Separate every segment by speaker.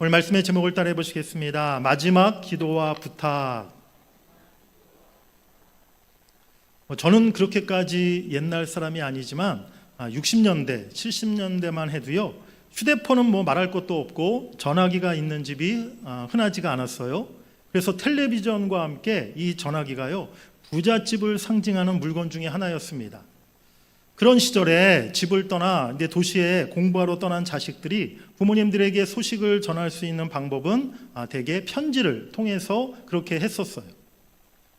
Speaker 1: 오늘 말씀의 제목을 따라해 보시겠습니다. 마지막 기도와 부탁. 저는 그렇게까지 옛날 사람이 아니지만 60년대, 70년대만 해도요, 휴대폰은 뭐 말할 것도 없고 전화기가 있는 집이 흔하지가 않았어요. 그래서 텔레비전과 함께 이 전화기가요, 부잣집을 상징하는 물건 중에 하나였습니다. 그런 시절에 집을 떠나 이제 도시에 공부하러 떠난 자식들이 부모님들에게 소식을 전할 수 있는 방법은 대개 편지를 통해서 그렇게 했었어요.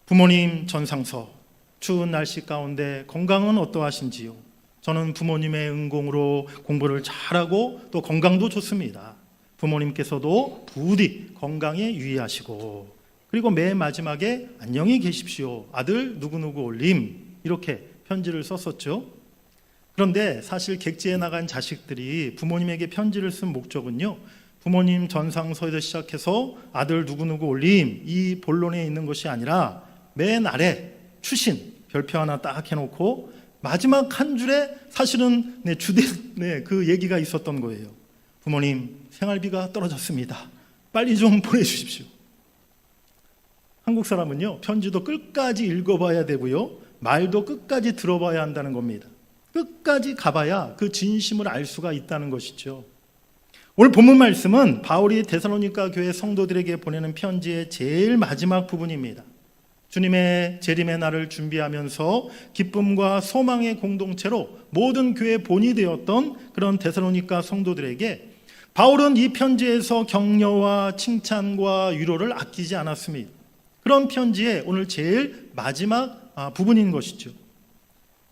Speaker 1: 부모님 전상서, 추운 날씨 가운데 건강은 어떠하신지요? 저는 부모님의 은공으로 공부를 잘하고 또 건강도 좋습니다. 부모님께서도 부디 건강에 유의하시고, 그리고 맨 마지막에 안녕히 계십시오. 아들 누구누구 올림. 이렇게 편지를 썼었죠. 그런데 사실 객지에 나간 자식들이 부모님에게 편지를 쓴 목적은요, 부모님 전상서에서 시작해서 아들 누구누구 올림 이 본론에 있는 것이 아니라 맨 아래 추신 별표 하나 딱 해놓고 마지막 한 줄에 사실은 주된 그 얘기가 있었던 거예요. 부모님 생활비가 떨어졌습니다. 빨리 좀 보내주십시오. 한국 사람은요, 편지도 끝까지 읽어봐야 되고요, 말도 끝까지 들어봐야 한다는 겁니다. 끝까지 가봐야 그 진심을 알 수가 있다는 것이죠. 오늘 본문 말씀은 바울이 데살로니가 교회 성도들에게 보내는 편지의 제일 마지막 부분입니다. 주님의 재림의 날을 준비하면서 기쁨과 소망의 공동체로 모든 교회 본이 되었던 그런 데살로니가 성도들에게 바울은 이 편지에서 격려와 칭찬과 위로를 아끼지 않았습니다. 그런 편지의 오늘 제일 마지막 부분인 것이죠.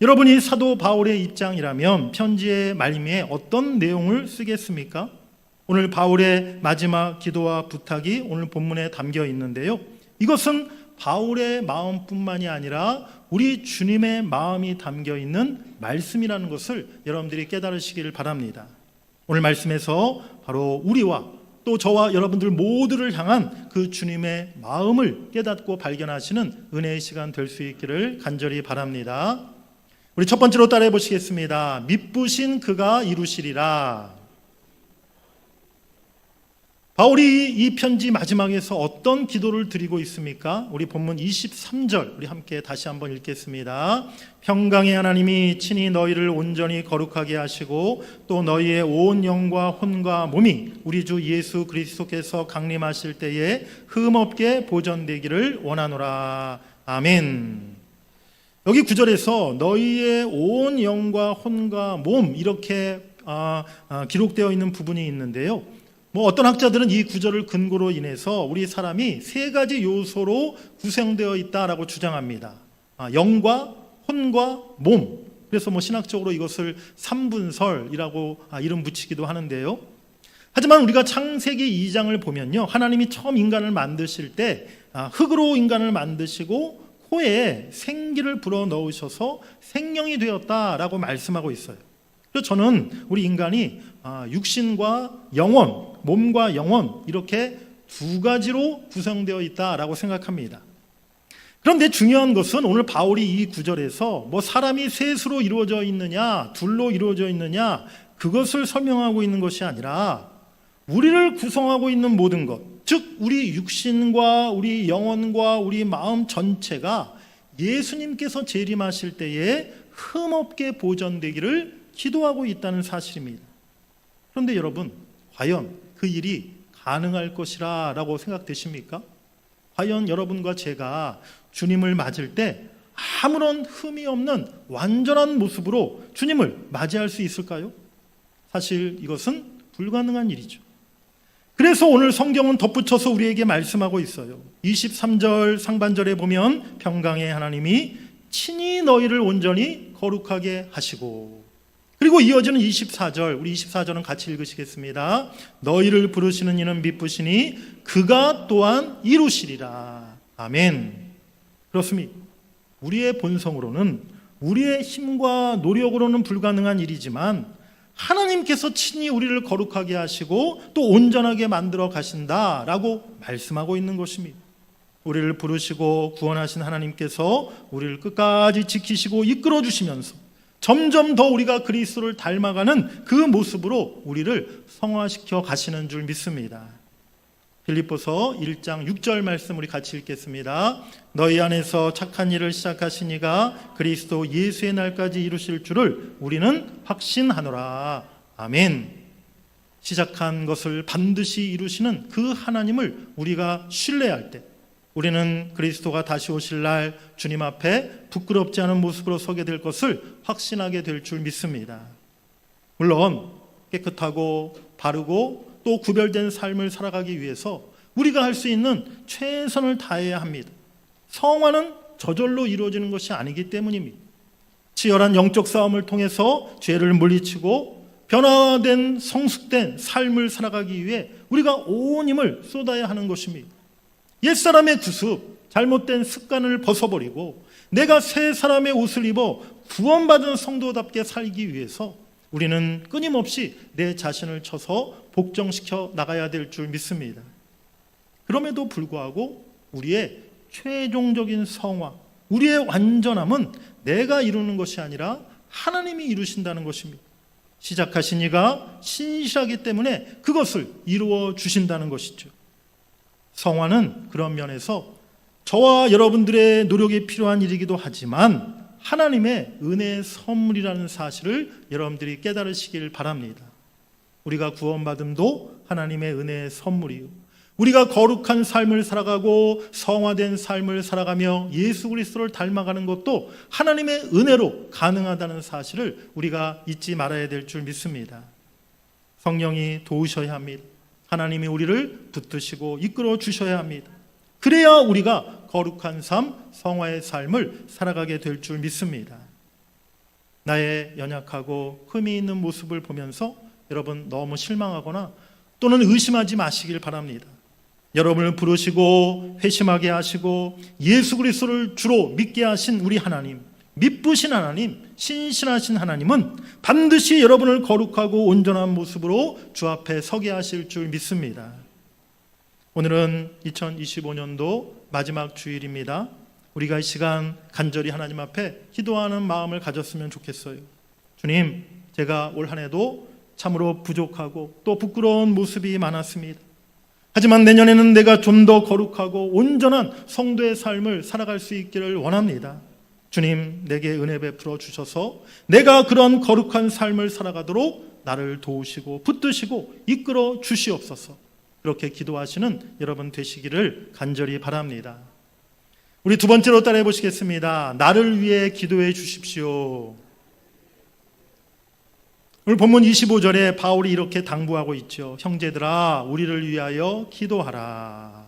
Speaker 1: 여러분이 사도 바울의 입장이라면 편지의 말미에 어떤 내용을 쓰겠습니까? 오늘 바울의 마지막 기도와 부탁이 오늘 본문에 담겨 있는데요, 이것은 바울의 마음뿐만이 아니라 우리 주님의 마음이 담겨 있는 말씀이라는 것을 여러분들이 깨달으시기를 바랍니다. 오늘 말씀에서 바로 우리와 또 저와 여러분들 모두를 향한 그 주님의 마음을 깨닫고 발견하시는 은혜의 시간 될 수 있기를 간절히 바랍니다. 우리 첫 번째로 따라해 보시겠습니다. 미쁘신 그가 이루시리라. 바울이 이 편지 마지막에서 어떤 기도를 드리고 있습니까? 우리 본문 23절 우리 함께 다시 한번 읽겠습니다. 평강의 하나님이 친히 너희를 온전히 거룩하게 하시고 또 너희의 온 영과 혼과 몸이 우리 주 예수 그리스도께서 강림하실 때에 흠없게 보존되기를 원하노라. 아멘. 여기 9절에서 너희의 온 영과 혼과 몸 이렇게 기록되어 있는 부분이 있는데요, 어떤 학자들은 이 구절을 근거로 인해서 우리 사람이 세 가지 요소로 구성되어 있다라고 주장합니다. 영과 혼과 몸. 그래서 신학적으로 이것을 삼분설이라고 이름 붙이기도 하는데요. 하지만 우리가 창세기 2장을 보면요, 하나님이 처음 인간을 만드실 때 흙으로 인간을 만드시고 코에 생기를 불어넣으셔서 생명이 되었다라고 말씀하고 있어요. 그래서 저는 우리 인간이 육신과 영혼, 몸과 영혼 이렇게 두 가지로 구성되어 있다라고 생각합니다. 그런데 중요한 것은 오늘 바울이 이 구절에서 사람이 셋으로 이루어져 있느냐 둘로 이루어져 있느냐 그것을 설명하고 있는 것이 아니라 우리를 구성하고 있는 모든 것, 즉 우리 육신과 우리 영혼과 우리 마음 전체가 예수님께서 재림하실 때에 흠없게 보존되기를 기도하고 있다는 사실입니다. 그런데 여러분, 과연 그 일이 가능할 것이라고 생각되십니까? 과연 여러분과 제가 주님을 맞을 때 아무런 흠이 없는 완전한 모습으로 주님을 맞이할 수 있을까요? 사실 이것은 불가능한 일이죠. 그래서 오늘 성경은 덧붙여서 우리에게 말씀하고 있어요. 23절 상반절에 보면 평강의 하나님이 친히 너희를 온전히 거룩하게 하시고, 그리고 이어지는 24절, 우리 24절은 같이 읽으시겠습니다. 너희를 부르시는 이는 미쁘시니 그가 또한 이루시리라. 아멘. 그렇습니다. 우리의 본성으로는, 우리의 힘과 노력으로는 불가능한 일이지만 하나님께서 친히 우리를 거룩하게 하시고 또 온전하게 만들어 가신다라고 말씀하고 있는 것입니다. 우리를 부르시고 구원하신 하나님께서 우리를 끝까지 지키시고 이끌어 주시면서 점점 더 우리가 그리스도를 닮아가는 그 모습으로 우리를 성화시켜 가시는 줄 믿습니다. 빌립보서 1장 6절 말씀 우리 같이 읽겠습니다. 너희 안에서 착한 일을 시작하신 이가 그리스도 예수의 날까지 이루실 줄을 우리는 확신하노라. 아멘. 시작한 것을 반드시 이루시는 그 하나님을 우리가 신뢰할 때 우리는 그리스도가 다시 오실 날 주님 앞에 부끄럽지 않은 모습으로 서게 될 것을 확신하게 될 줄 믿습니다. 물론 깨끗하고 바르고 또 구별된 삶을 살아가기 위해서 우리가 할 수 있는 최선을 다해야 합니다. 성화는 저절로 이루어지는 것이 아니기 때문입니다. 치열한 영적 싸움을 통해서 죄를 물리치고 변화된 성숙된 삶을 살아가기 위해 우리가 온 힘을 쏟아야 하는 것입니다. 옛사람의 구습, 잘못된 습관을 벗어버리고 내가 새 사람의 옷을 입어 구원받은 성도답게 살기 위해서 우리는 끊임없이 내 자신을 쳐서 복정시켜 나가야 될 줄 믿습니다. 그럼에도 불구하고 우리의 최종적인 성화, 우리의 완전함은 내가 이루는 것이 아니라 하나님이 이루신다는 것입니다. 시작하신 이가 신실하기 때문에 그것을 이루어 주신다는 것이죠. 성화는 그런 면에서 저와 여러분들의 노력이 필요한 일이기도 하지만 하나님의 은혜의 선물이라는 사실을 여러분들이 깨달으시길 바랍니다. 우리가 구원받음도 하나님의 은혜의 선물이요, 우리가 거룩한 삶을 살아가고 성화된 삶을 살아가며 예수 그리스도를 닮아가는 것도 하나님의 은혜로 가능하다는 사실을 우리가 잊지 말아야 될 줄 믿습니다. 성령이 도우셔야 합니다. 하나님이 우리를 붙드시고 이끌어 주셔야 합니다. 그래야 우리가 거룩한 삶, 성화의 삶을 살아가게 될 줄 믿습니다. 나의 연약하고 흠이 있는 모습을 보면서 여러분 너무 실망하거나 또는 의심하지 마시길 바랍니다. 여러분을 부르시고 회심하게 하시고 예수 그리스도를 주로 믿게 하신 우리 하나님, 미쁘신 하나님, 신실하신 하나님은 반드시 여러분을 거룩하고 온전한 모습으로 주 앞에 서게 하실 줄 믿습니다. 오늘은 2025년도 마지막 주일입니다. 우리가 이 시간 간절히 하나님 앞에 기도하는 마음을 가졌으면 좋겠어요. 주님, 제가 올 한 해도 참으로 부족하고 또 부끄러운 모습이 많았습니다. 하지만 내년에는 내가 좀 더 거룩하고 온전한 성도의 삶을 살아갈 수 있기를 원합니다. 주님, 내게 은혜 베풀어 주셔서 내가 그런 거룩한 삶을 살아가도록 나를 도우시고 붙드시고 이끌어 주시옵소서. 그렇게 기도하시는 여러분 되시기를 간절히 바랍니다. 우리 두 번째로 따라해 보시겠습니다. 나를 위해 기도해 주십시오. 오늘 본문 25절에 바울이 이렇게 당부하고 있죠. 형제들아, 우리를 위하여 기도하라.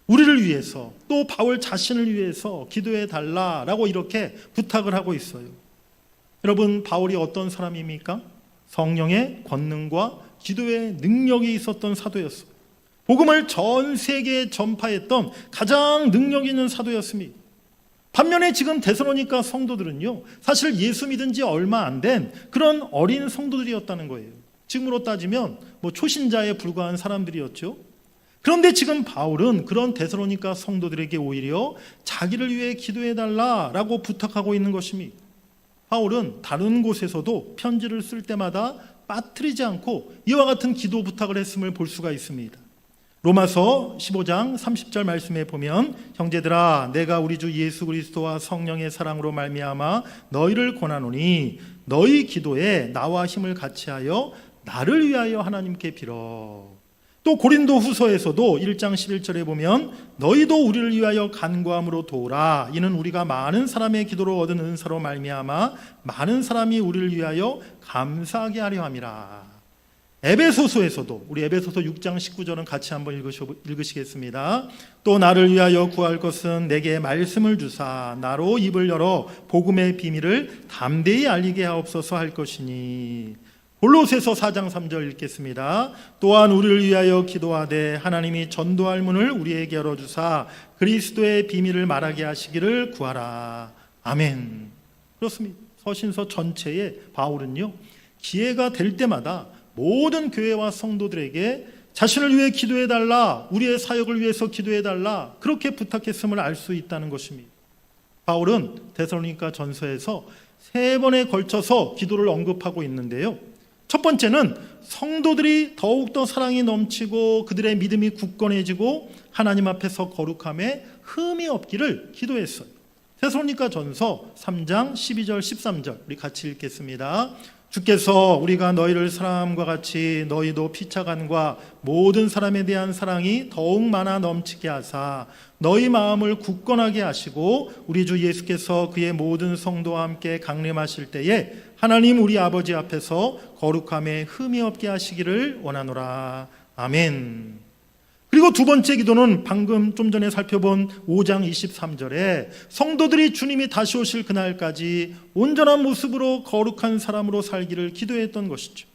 Speaker 1: 우리를 위해서, 또 바울 자신을 위해서 기도해 달라라고 이렇게 부탁을 하고 있어요. 여러분, 바울이 어떤 사람입니까? 성령의 권능과 기도의 능력이 있었던 사도였어요. 복음을 전 세계에 전파했던 가장 능력 있는 사도였습니다. 반면에 지금 데살로니가 성도들은요, 사실 예수 믿은 지 얼마 안 된 그런 어린 성도들이었다는 거예요. 지금으로 따지면 초신자에 불과한 사람들이었죠. 그런데 지금 바울은 그런 데살로니가 성도들에게 오히려 자기를 위해 기도해달라라고 부탁하고 있는 것입니다. 바울은 다른 곳에서도 편지를 쓸 때마다 빠뜨리지 않고 이와 같은 기도 부탁을 했음을 볼 수가 있습니다. 로마서 15장 30절 말씀에 보면 형제들아, 내가 우리 주 예수 그리스도와 성령의 사랑으로 말미암아 너희를 권하노니 너희 기도에 나와 힘을 같이하여 나를 위하여 하나님께 빌어. 또 고린도 후서에서도 1장 11절에 보면 너희도 우리를 위하여 간구함으로 도우라. 이는 우리가 많은 사람의 기도로 얻은 은사로 말미암아 많은 사람이 우리를 위하여 감사하게 하려 함이라. 에베소서에서도, 우리 에베소서 6장 19절은 같이 한번 읽으시겠습니다. 또 나를 위하여 구할 것은 내게 말씀을 주사 나로 입을 열어 복음의 비밀을 담대히 알리게 하옵소서 할 것이니. 골로새서 4장 3절 읽겠습니다. 또한 우리를 위하여 기도하되 하나님이 전도할 문을 우리에게 열어주사 그리스도의 비밀을 말하게 하시기를 구하라. 아멘. 그렇습니다. 서신서 전체에 바울은요, 기회가 될 때마다 모든 교회와 성도들에게 자신을 위해 기도해달라, 우리의 사역을 위해서 기도해달라, 그렇게 부탁했음을 알 수 있다는 것입니다. 바울은 데살로니가 전서에서 3번에 걸쳐서 기도를 언급하고 있는데요, 첫 번째는 성도들이 더욱더 사랑이 넘치고 그들의 믿음이 굳건해지고 하나님 앞에서 거룩함에 흠이 없기를 기도했어요. 데살로니가전서 3장 12절 13절 우리 같이 읽겠습니다. 주께서 우리가 너희를 사랑함과 같이 너희도 피차간과 모든 사람에 대한 사랑이 더욱 많아 넘치게 하사 너희 마음을 굳건하게 하시고 우리 주 예수께서 그의 모든 성도와 함께 강림하실 때에 하나님 우리 아버지 앞에서 거룩함에 흠이 없게 하시기를 원하노라. 아멘. 그리고 두 번째 기도는 방금 좀 전에 살펴본 5장 23절에 성도들이 주님이 다시 오실 그날까지 온전한 모습으로 거룩한 사람으로 살기를 기도했던 것이죠.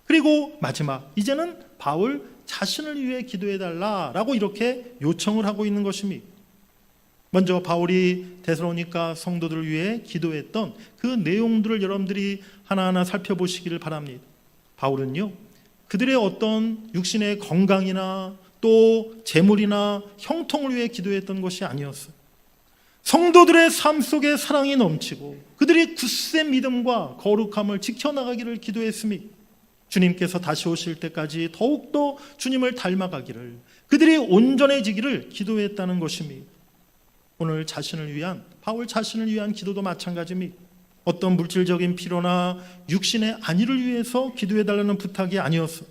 Speaker 1: 그리고 마지막, 이제는 바울 자신을 위해 기도해달라라고 이렇게 요청을 하고 있는 것입니다. 먼저 바울이 데살로니가 성도들을 위해 기도했던 그 내용들을 여러분들이 하나하나 살펴보시기를 바랍니다. 바울은요, 그들의 어떤 육신의 건강이나 또 재물이나 형통을 위해 기도했던 것이 아니었어요. 성도들의 삶 속에 사랑이 넘치고 그들이 굳센 믿음과 거룩함을 지켜나가기를 기도했습니다. 주님께서 다시 오실 때까지 더욱더 주님을 닮아가기를, 그들이 온전해지기를 기도했다는 것입니다. 오늘 바울 자신을 위한 기도도 마찬가지입니다. 어떤 물질적인 필요나 육신의 안위를 위해서 기도해달라는 부탁이 아니었어요.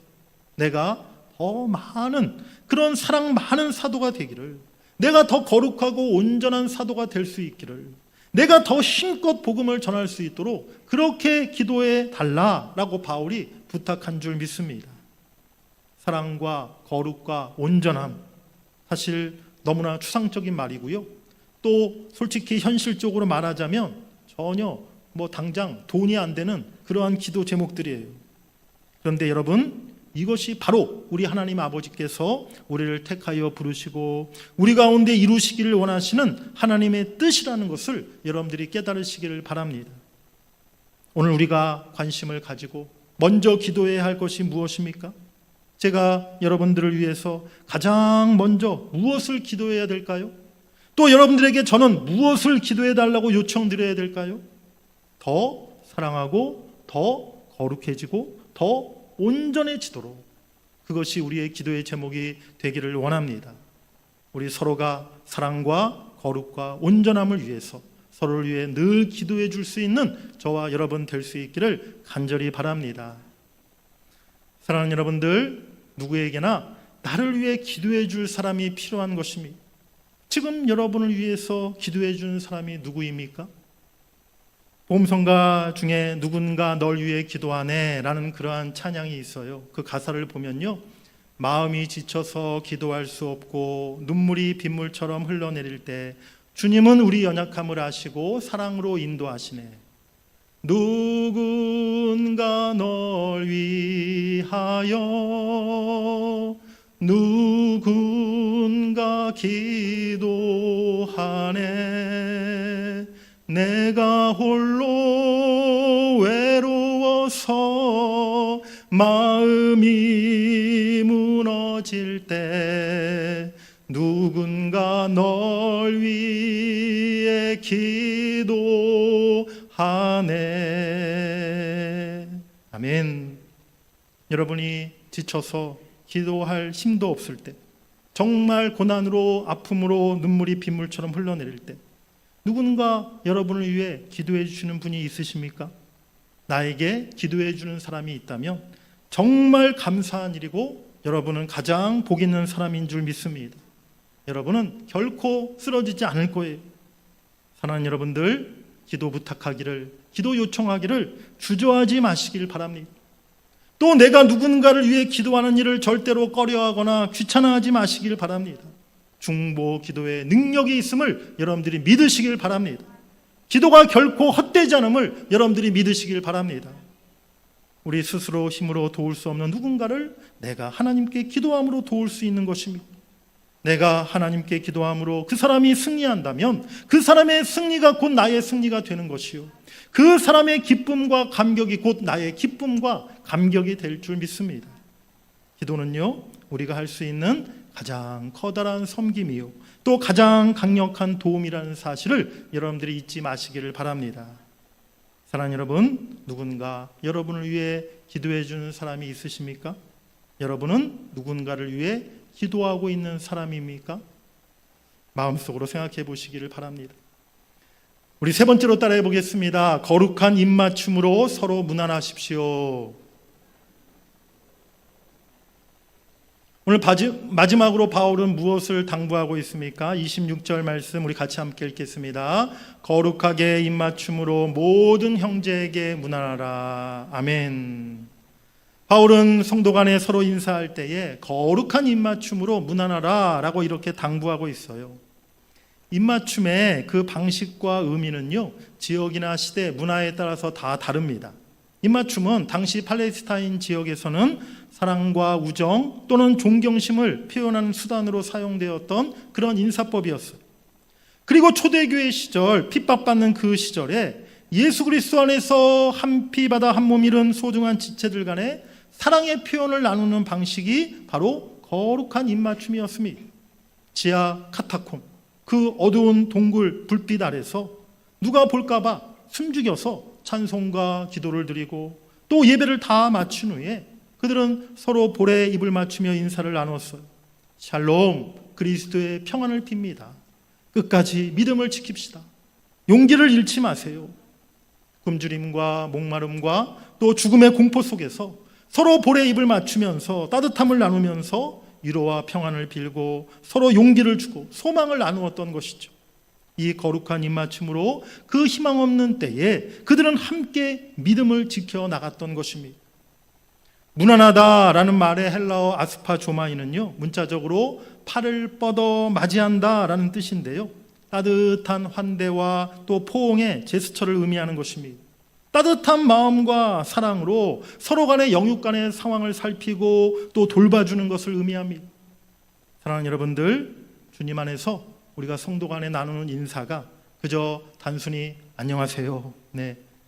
Speaker 1: 내가 더 많은 그런 사랑 많은 사도가 되기를, 내가 더 거룩하고 온전한 사도가 될 수 있기를, 내가 더 힘껏 복음을 전할 수 있도록 그렇게 기도해 달라라고 바울이 부탁한 줄 믿습니다. 사랑과 거룩과 온전함, 사실 너무나 추상적인 말이고요. 또 솔직히 현실적으로 말하자면 전혀 당장 돈이 안 되는 그러한 기도 제목들이에요. 그런데 여러분, 이것이 바로 우리 하나님 아버지께서 우리를 택하여 부르시고 우리 가운데 이루시기를 원하시는 하나님의 뜻이라는 것을 여러분들이 깨달으시기를 바랍니다. 오늘 우리가 관심을 가지고 먼저 기도해야 할 것이 무엇입니까? 제가 여러분들을 위해서 가장 먼저 무엇을 기도해야 될까요? 또 여러분들에게 저는 무엇을 기도해 달라고 요청드려야 될까요? 더 사랑하고 더 거룩해지고 더 온전해지도록, 그것이 우리의 기도의 제목이 되기를 원합니다. 우리 서로가 사랑과 거룩과 온전함을 위해서 서로를 위해 늘 기도해 줄 수 있는 저와 여러분 될 수 있기를 간절히 바랍니다. 사랑하는 여러분들, 누구에게나 나를 위해 기도해 줄 사람이 필요한 것입니다. 지금 여러분을 위해서 기도해 주는 사람이 누구입니까? 복음성가 중에 누군가 널 위해 기도하네 라는 그러한 찬양이 있어요. 그 가사를 보면요, 마음이 지쳐서 기도할 수 없고 눈물이 빗물처럼 흘러내릴 때 주님은 우리 연약함을 아시고 사랑으로 인도하시네. 누군가 널 위하여 누군가 기도하네. 내가 홀로 외로워서 마음이 무너질 때 누군가 널 위해 기도하네. 아멘. 여러분이 지쳐서 기도할 힘도 없을 때, 정말 고난으로 아픔으로 눈물이 빗물처럼 흘러내릴 때 누군가 여러분을 위해 기도해 주시는 분이 있으십니까? 나에게 기도해 주는 사람이 있다면 정말 감사한 일이고 여러분은 가장 복 있는 사람인 줄 믿습니다. 여러분은 결코 쓰러지지 않을 거예요. 사랑하는 여러분들, 기도 부탁하기를, 기도 요청하기를 주저하지 마시길 바랍니다. 또 내가 누군가를 위해 기도하는 일을 절대로 꺼려하거나 귀찮아하지 마시길 바랍니다. 중보 기도에 능력이 있음을 여러분들이 믿으시길 바랍니다. 기도가 결코 헛되지 않음을 여러분들이 믿으시길 바랍니다. 우리 스스로 힘으로 도울 수 없는 누군가를 내가 하나님께 기도함으로 도울 수 있는 것입니다. 내가 하나님께 기도함으로 그 사람이 승리한다면 그 사람의 승리가 곧 나의 승리가 되는 것이요, 그 사람의 기쁨과 감격이 곧 나의 기쁨과 감격이 될 줄 믿습니다. 기도는요, 우리가 할 수 있는 가장 커다란 섬김이요 또 가장 강력한 도움이라는 사실을 여러분들이 잊지 마시기를 바랍니다. 사랑하는 여러분, 누군가 여러분을 위해 기도해 주는 사람이 있으십니까? 여러분은 누군가를 위해 기도하고 있는 사람입니까? 마음속으로 생각해 보시기를 바랍니다. 우리 세 번째로 따라해 보겠습니다. 거룩한 입맞춤으로 서로 무난하십시오. 오늘 마지막으로 바울은 무엇을 당부하고 있습니까? 26절 말씀 우리 같이 함께 읽겠습니다. 거룩하게 입맞춤으로 모든 형제에게 무난하라. 아멘. 바울은 성도 간에 서로 인사할 때에 거룩한 입맞춤으로 무난하라 라고 이렇게 당부하고 있어요. 입맞춤의 그 방식과 의미는요, 지역이나 시대, 문화에 따라서 다 다릅니다. 입맞춤은 당시 팔레스타인 지역에서는 사랑과 우정 또는 존경심을 표현하는 수단으로 사용되었던 그런 인사법이었어요. 그리고 초대교회 시절, 핍박받는 그 시절에 예수 그리스도 안에서 한 피 바다 한 몸 이룬 소중한 지체들 간에 사랑의 표현을 나누는 방식이 바로 거룩한 입맞춤이었습니다. 지하 카타콤, 그 어두운 동굴 불빛 아래서 누가 볼까봐 숨죽여서 찬송과 기도를 드리고 또 예배를 다 마친 후에 그들은 서로 볼에 입을 맞추며 인사를 나눴어요. 샬롬, 그리스도의 평안을 빕니다. 끝까지 믿음을 지킵시다. 용기를 잃지 마세요. 굶주림과 목마름과 또 죽음의 공포 속에서 서로 볼에 입을 맞추면서 따뜻함을 나누면서 위로와 평안을 빌고 서로 용기를 주고 소망을 나누었던 것이죠. 이 거룩한 입맞춤으로 그 희망 없는 때에 그들은 함께 믿음을 지켜나갔던 것입니다. 무난하다라는 말의 헬라어 아스파조마이는요, 문자적으로 팔을 뻗어 맞이한다라는 뜻인데요, 따뜻한 환대와 또 포옹의 제스처를 의미하는 것입니다. 따뜻한 마음과 사랑으로 서로 간의 영육 간의 상황을 살피고 또 돌봐주는 것을 의미합니다. 사랑하는 여러분들, 주님 안에서 우리가 성도 간에 나누는 인사가 그저 단순히 안녕하세요,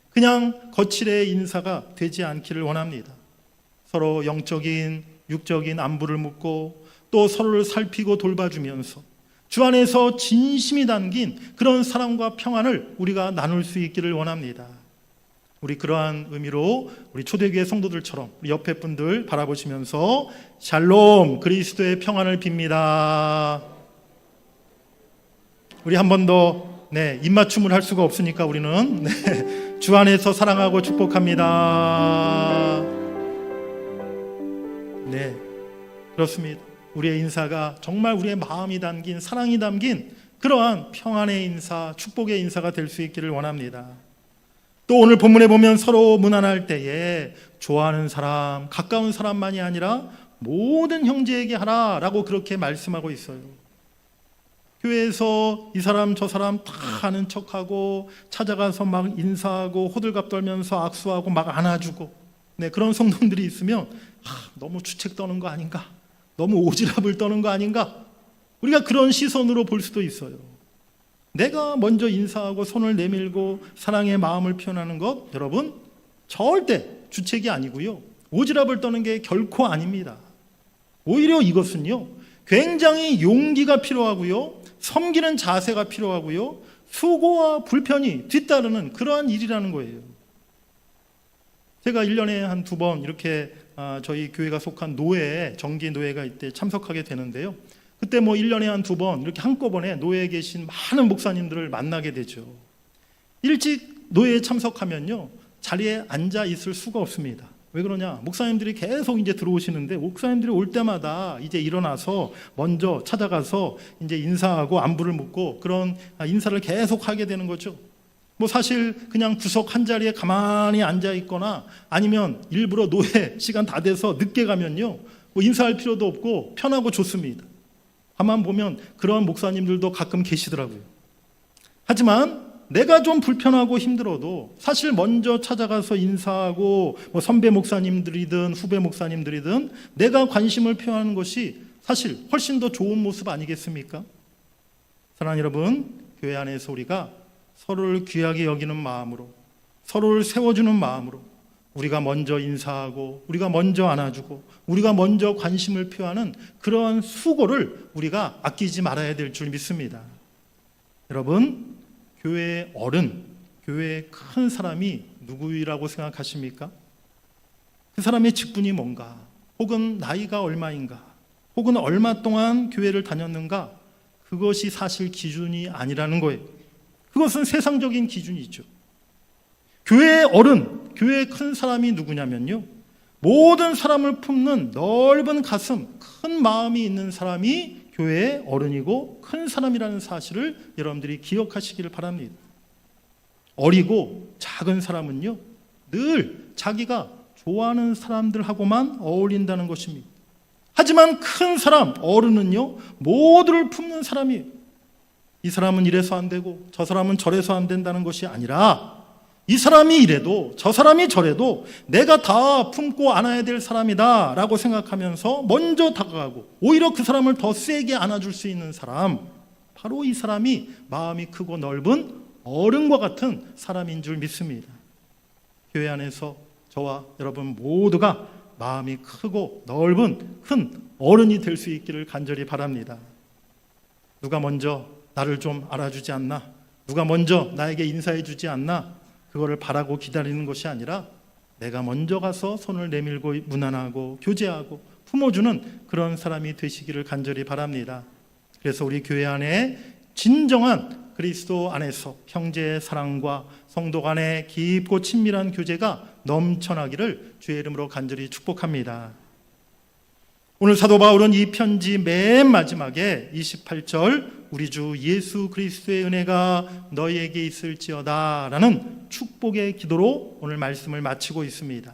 Speaker 1: 그냥 거칠의 인사가 되지 않기를 원합니다. 서로 영적인, 육적인 안부를 묻고 또 서로를 살피고 돌봐주면서 주 안에서 진심이 담긴 그런 사랑과 평안을 우리가 나눌 수 있기를 원합니다. 우리 그러한 의미로 우리 초대교회 성도들처럼 우리 옆에 분들 바라보시면서 샬롬, 그리스도의 평안을 빕니다. 우리 한 번 더 입맞춤을 할 수가 없으니까 우리는 주 안에서 사랑하고 축복합니다. 그렇습니다. 우리의 인사가 정말 우리의 마음이 담긴, 사랑이 담긴 그러한 평안의 인사, 축복의 인사가 될 수 있기를 원합니다. 또 오늘 본문에 보면 서로 무난할 때에 좋아하는 사람, 가까운 사람만이 아니라 모든 형제에게 하라라고 그렇게 말씀하고 있어요. 교회에서 이 사람 저 사람 다 아는 척하고 찾아가서 막 인사하고 호들갑 떨면서 악수하고 막 안아주고 그런 성도들이 있으면 너무 주책 떠는 거 아닌가, 너무 오지랖을 떠는 거 아닌가, 우리가 그런 시선으로 볼 수도 있어요. 내가 먼저 인사하고 손을 내밀고 사랑의 마음을 표현하는 것, 여러분 절대 주책이 아니고요, 오지랖을 떠는 게 결코 아닙니다. 오히려 이것은요, 굉장히 용기가 필요하고요, 섬기는 자세가 필요하고요, 수고와 불편이 뒤따르는 그러한 일이라는 거예요. 제가 1년에 한 2번 이렇게 저희 교회가 속한 노회, 정기 노회가 이때 참석하게 되는데요, 그때 1년에 한 2번 이렇게 한꺼번에 노회에 계신 많은 목사님들을 만나게 되죠. 일찍 노회에 참석하면요, 자리에 앉아 있을 수가 없습니다. 왜 그러냐? 목사님들이 계속 이제 들어오시는데 목사님들이 올 때마다 이제 일어나서 먼저 찾아가서 이제 인사하고 안부를 묻고 그런 인사를 계속 하게 되는 거죠. 사실 그냥 구석 한 자리에 가만히 앉아 있거나 아니면 일부러 노회 시간 다 돼서 늦게 가면요, 인사할 필요도 없고 편하고 좋습니다. 가만 보면 그런 목사님들도 가끔 계시더라고요. 하지만 내가 좀 불편하고 힘들어도 사실 먼저 찾아가서 인사하고 선배 목사님들이든 후배 목사님들이든 내가 관심을 표하는 것이 사실 훨씬 더 좋은 모습 아니겠습니까? 사랑하는 여러분, 교회 안에서 우리가 서로를 귀하게 여기는 마음으로, 서로를 세워주는 마음으로 우리가 먼저 인사하고 우리가 먼저 안아주고 우리가 먼저 관심을 표하는 그러한 수고를 우리가 아끼지 말아야 될 줄 믿습니다. 여러분, 교회의 어른, 교회의 큰 사람이 누구라고 생각하십니까? 그 사람의 직분이 뭔가, 혹은 나이가 얼마인가, 혹은 얼마 동안 교회를 다녔는가, 그것이 사실 기준이 아니라는 거예요. 그것은 세상적인 기준이죠. 교회의 어른, 교회의 큰 사람이 누구냐면요, 모든 사람을 품는 넓은 가슴, 큰 마음이 있는 사람이 교회의 어른이고 큰 사람이라는 사실을 여러분들이 기억하시기를 바랍니다. 어리고 작은 사람은요, 늘 자기가 좋아하는 사람들하고만 어울린다는 것입니다. 하지만 큰 사람, 어른은요, 모두를 품는 사람이에요. 이 사람은 이래서 안 되고 저 사람은 저래서 안 된다는 것이 아니라, 이 사람이 이래도 저 사람이 저래도 내가 다 품고 안아야 될 사람이다 라고 생각하면서 먼저 다가가고 오히려 그 사람을 더 세게 안아줄 수 있는 사람, 바로 이 사람이 마음이 크고 넓은 어른과 같은 사람인 줄 믿습니다. 교회 안에서 저와 여러분 모두가 마음이 크고 넓은 큰 어른이 될 수 있기를 간절히 바랍니다. 누가 먼저 나를 좀 알아주지 않나, 누가 먼저 나에게 인사해 주지 않나, 그거를 바라고 기다리는 것이 아니라 내가 먼저 가서 손을 내밀고 문안하고 교제하고 품어주는 그런 사람이 되시기를 간절히 바랍니다. 그래서 우리 교회 안에 진정한 그리스도 안에서 형제의 사랑과 성도 간의 깊고 친밀한 교제가 넘쳐나기를 주의 이름으로 간절히 축복합니다. 오늘 사도 바울은 이 편지 맨 마지막에 28절 우리 주 예수 그리스도의 은혜가 너희에게 있을지어다 라는 축복의 기도로 오늘 말씀을 마치고 있습니다.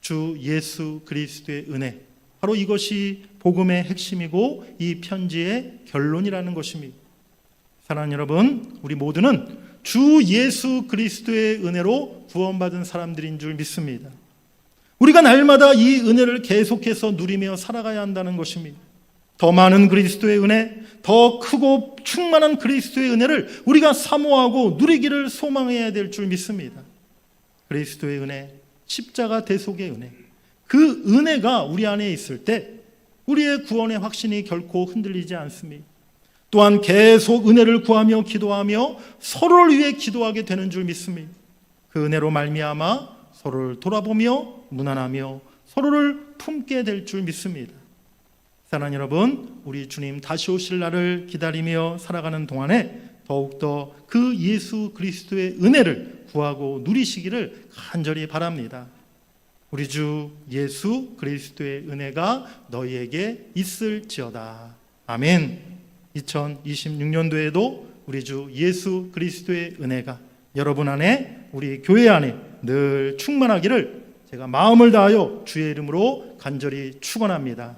Speaker 1: 주 예수 그리스도의 은혜, 바로 이것이 복음의 핵심이고 이 편지의 결론이라는 것입니다. 사랑하는 여러분, 우리 모두는 주 예수 그리스도의 은혜로 구원받은 사람들인 줄 믿습니다. 우리가 날마다 이 은혜를 계속해서 누리며 살아가야 한다는 것입니다. 더 많은 그리스도의 은혜, 더 크고 충만한 그리스도의 은혜를 우리가 사모하고 누리기를 소망해야 될 줄 믿습니다. 그리스도의 은혜, 십자가 대속의 은혜, 그 은혜가 우리 안에 있을 때 우리의 구원의 확신이 결코 흔들리지 않습니다. 또한 계속 은혜를 구하며 기도하며 서로를 위해 기도하게 되는 줄 믿습니다. 그 은혜로 말미암아 서로를 돌아보며 문안하며 서로를 품게 될 줄 믿습니다. 사랑하는 여러분, 우리 주님 다시 오실 날을 기다리며 살아가는 동안에 더욱더 그 예수 그리스도의 은혜를 구하고 누리시기를 간절히 바랍니다. 우리 주 예수 그리스도의 은혜가 너희에게 있을지어다. 아멘. 2026년도에도 우리 주 예수 그리스도의 은혜가 여러분 안에, 우리 교회 안에 늘 충만하기를 제가 마음을 다하여 주의 이름으로 간절히 축원합니다.